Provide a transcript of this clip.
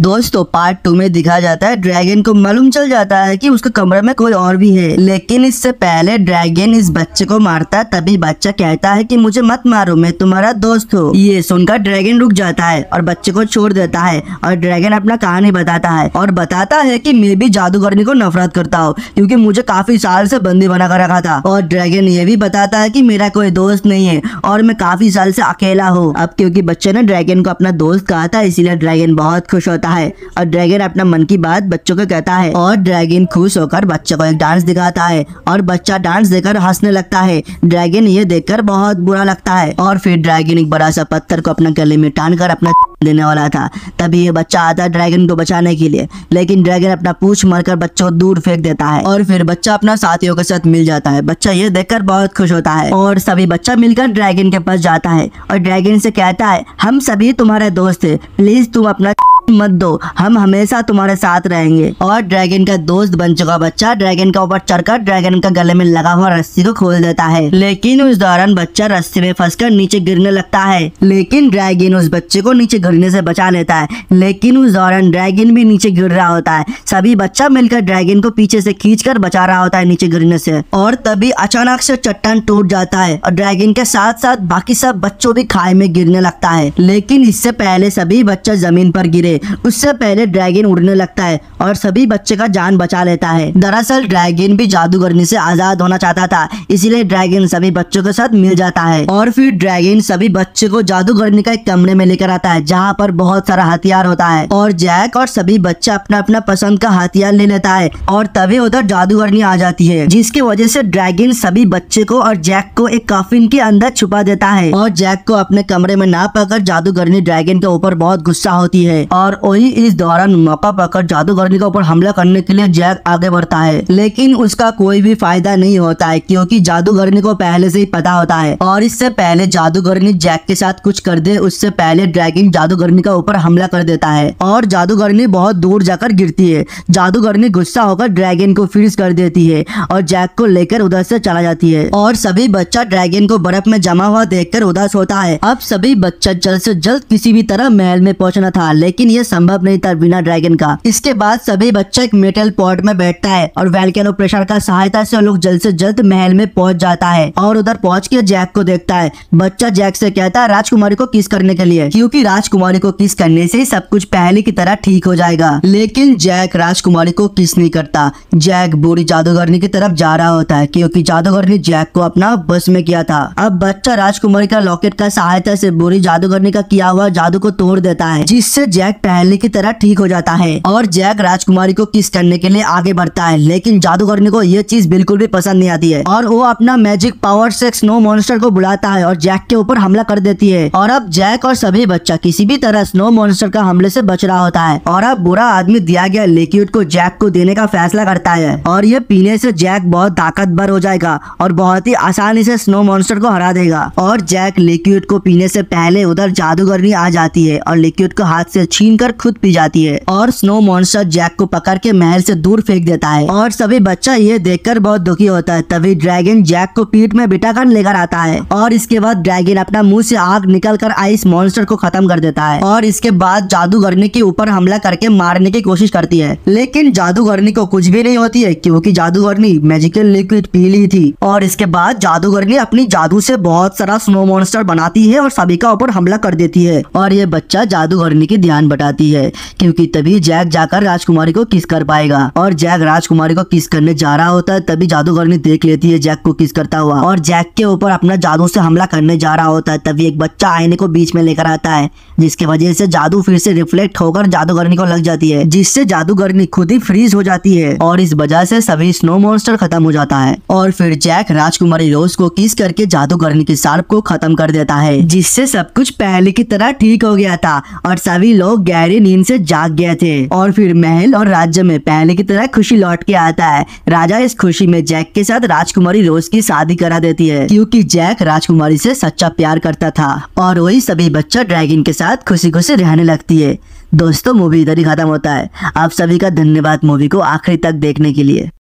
दोस्तों पार्ट 2 में दिखाया जाता है ड्रैगन को मालूम चल जाता है कि उसके कमरे में कोई और भी है, लेकिन इससे पहले ड्रैगन इस बच्चे को मारता है। तभी बच्चा कहता है कि मुझे मत मारो, मैं तुम्हारा दोस्त हूँ। ये सुनकर ड्रैगन रुक जाता है और बच्चे को छोड़ देता है और ड्रैगन अपना कहानी बताता है और बताता है कि मैं भी जादूगरनी को नफरत करता हूँ क्योंकि मुझे काफी साल से बंदी बना कर रखा था। और ड्रैगन ये भी बताता है कि मेरा कोई दोस्त नहीं है और मैं काफी साल से अकेला हूँ। अब क्योंकि बच्चे ने ड्रैगन को अपना दोस्त कहा था, इसीलिए ड्रैगन बहुत खुश होता है और ड्रैगन अपना मन की बात बच्चों को कहता है और ड्रैगन खुश होकर बच्चे को एक डांस दिखाता है और बच्चा डांस देखकर हंसने लगता है। ड्रैगन ये देखकर बहुत बुरा लगता है और फिर ड्रैगन एक बड़ा सा पत्थर को अपना गले में टान कर अपना देने वाला था। तभी ये बच्चा आता है ड्रैगन को बचाने के लिए, लेकिन ड्रैगन अपना पूंछ मारकर बच्चों को दूर फेंक देता है और फिर बच्चा अपना साथियों के साथ मिल जाता है। बच्चा ये देखकर बहुत खुश होता है और सभी बच्चा मिलकर ड्रैगन के पास जाता है और ड्रैगन से कहता है हम सभी तुम्हारे दोस्त हैं, प्लीज तुम अपना मत दो, हम हमेशा तुम्हारे साथ रहेंगे। और ड्रैगन का दोस्त बन चुका बच्चा ड्रैगन के ऊपर चढ़कर ड्रैगन का गले में लगा हुआ रस्सी को खोल देता है, लेकिन उस दौरान बच्चा रस्सी में फंसकर नीचे गिरने लगता है। लेकिन ड्रैगन उस बच्चे को नीचे गिरने से बचा लेता है, लेकिन उस दौरान ड्रैगन भी नीचे गिर रहा होता है। सभी बच्चा मिलकर ड्रैगन को पीछे से खींचकर बचा रहा होता है नीचे गिरने से। और तभी अचानक से चट्टान टूट जाता है और ड्रैगन के साथ साथ बाकी सब बच्चों भी खाई में गिरने लगता है। लेकिन इससे पहले सभी बच्चा जमीन पर गिरे उससे पहले ड्रैगन उड़ने लगता है और सभी बच्चे का जान बचा लेता है। दरअसल ड्रैगन भी जादूगरनी से आजाद होना चाहता था, इसीलिए ड्रैगन सभी बच्चों के साथ मिल जाता है और फिर ड्रैगन सभी बच्चे को जादूगरनी का एक कमरे में लेकर आता है जहाँ पर बहुत सारा हथियार होता है और जैक और सभी बच्चे अपना अपना पसंद का हथियार ले लेता है और तभी उधर जादूगरनी आ जाती है, जिसकी वजह से ड्रैगन सभी बच्चे को और जैक को एक कॉफिन के अंदर छुपा देता है और जैक को अपने कमरे में ना पाकर जादूगरनी ड्रैगन के ऊपर बहुत गुस्सा होती है और वही इस दौरान मौका पाकर जादूगरनी के ऊपर हमला करने के लिए जैक आगे बढ़ता है, लेकिन उसका कोई भी फायदा नहीं होता है क्योंकि जादूगरनी को पहले से ही पता होता है। और इससे पहले जादूगरनी जैक के साथ कुछ कर दे उससे पहले ड्रैगन जादूगरनी का ऊपर हमला कर देता है और जादूगरनी बहुत दूर जाकर गिरती है। जादूगरनी गुस्सा होकर ड्रैगन को फ्रीज कर देती है और जैक को लेकर उधर से चला जाती है और सभी बच्चा ड्रैगन को बर्फ में जमा हुआ देखकर उदास होता है। अब सभी बच्चा जल्द से जल्द किसी भी तरह महल में पहुंचना था, लेकिन ये संभव नहीं था बिना ड्रैगन का। इसके बाद सभी बच्चा एक मेटल पॉट में बैठता है और वोल्केनो प्रेशर का सहायता से लोग जल्द से जल्द महल में पहुंच जाता है और उधर पहुंच के जैक को देखता है। बच्चा जैक से कहता है राजकुमारी को किस करने के लिए, क्योंकि राजकुमारी को किस करने से सब कुछ पहले की तरह ठीक हो जाएगा। लेकिन जैक राजकुमारी को किस नहीं करता। जैक बुरी जादूगरनी की तरफ जा रहा होता है क्योंकि जादूगरनी जैक को अपना बस में किया था। अब बच्चा राजकुमारी का लॉकेट का सहायता से बुरी जादूगरनी का किया हुआ जादू को तोड़ देता है, जिससे जैक पहले की तरह ठीक हो जाता है और जैक राजकुमारी को किस करने के लिए आगे बढ़ता है। लेकिन जादूगरनी को यह चीज बिल्कुल भी पसंद नहीं आती है और वो अपना मैजिक पावर से स्नो मॉन्स्टर को बुलाता है और जैक के ऊपर हमला कर देती है। और अब जैक और सभी बच्चा किसी भी तरह स्नो मॉन्स्टर का हमले से बच रहा होता है और अब बुरा आदमी दिया गया लिक्विड को जैक को देने का फैसला करता है और ये पीने से जैक बहुत ताकतवर हो जाएगा और बहुत ही आसानी से स्नो मॉन्स्टर को हरा देगा। और जैक लिक्विड को पीने से पहले उधर जादूगरनी आ जाती है और लिक्विड को हाथ से छीनकर खुद पी जाती है और स्नो मॉन्स्टर जैक को पकड़ के महल से दूर फेंक देता है और सभी बच्चा ये देखकर बहुत दुखी होता है। तभी ड्रैगन जैक को पीठ में बिठाकर लेकर आता है और इसके बाद ड्रैगन अपना मुंह से आग निकलकर आइस मॉन्स्टर को खत्म कर देता है और इसके बाद जादूगरनी के ऊपर हमला करके मारने की कोशिश करती है, लेकिन जादूगरनी को कुछ भी नहीं होती है क्योंकि जादूगरनी मैजिकल लिक्विड पी ली थी। और इसके बाद जादूगरनी अपनी जादू से बहुत सारा स्नो मॉन्स्टर बनाती है और सभी का ऊपर हमला कर देती है और ये बच्चा जादूगरनी की ध्यान बटाती है क्योंकि तभी जैक जाकर राजकुमारी को किस कर पाएगा। और जैक राजकुमारी को किस करने जा रहा होता है, तभी जादूगरनी देख लेती है जैक को किस करता हुआ और जैक के ऊपर अपना जादू से हमला करने जा रहा होता है। तभी एक बच्चा आईने को बीच में लेकर आता है, जिसकी वजह से जादू फिर से रिफ्लेक्ट होकर जादूगरनी को लग जाती है, जिससे जादूगरनी खुद ही फ्रीज हो जाती है और इस वजह से सभी स्नो मॉन्स्टर खत्म हो जाता है। और फिर जैक राजकुमारी रोज को किस करके जादूगरनी की सार्प को खत्म कर देता है, जिससे सब कुछ पहले की तरह ठीक हो गया था और सभी लोग गहरी नींद से जाग गए थे। और फिर महल और राज्य में पहले की तरह खुशी लौट के आता है। राजा इस खुशी में जैक के साथ राजकुमारी रोज की शादी करा देती है क्योंकि जैक राजकुमारी से सच्चा प्यार करता था और वही सभी बच्चा ड्रैगन के साथ खुशी खुशी रहने लगती है। दोस्तों मूवी इधर ही खत्म होता है। आप सभी का धन्यवाद मूवी को आखिरी तक देखने के लिए।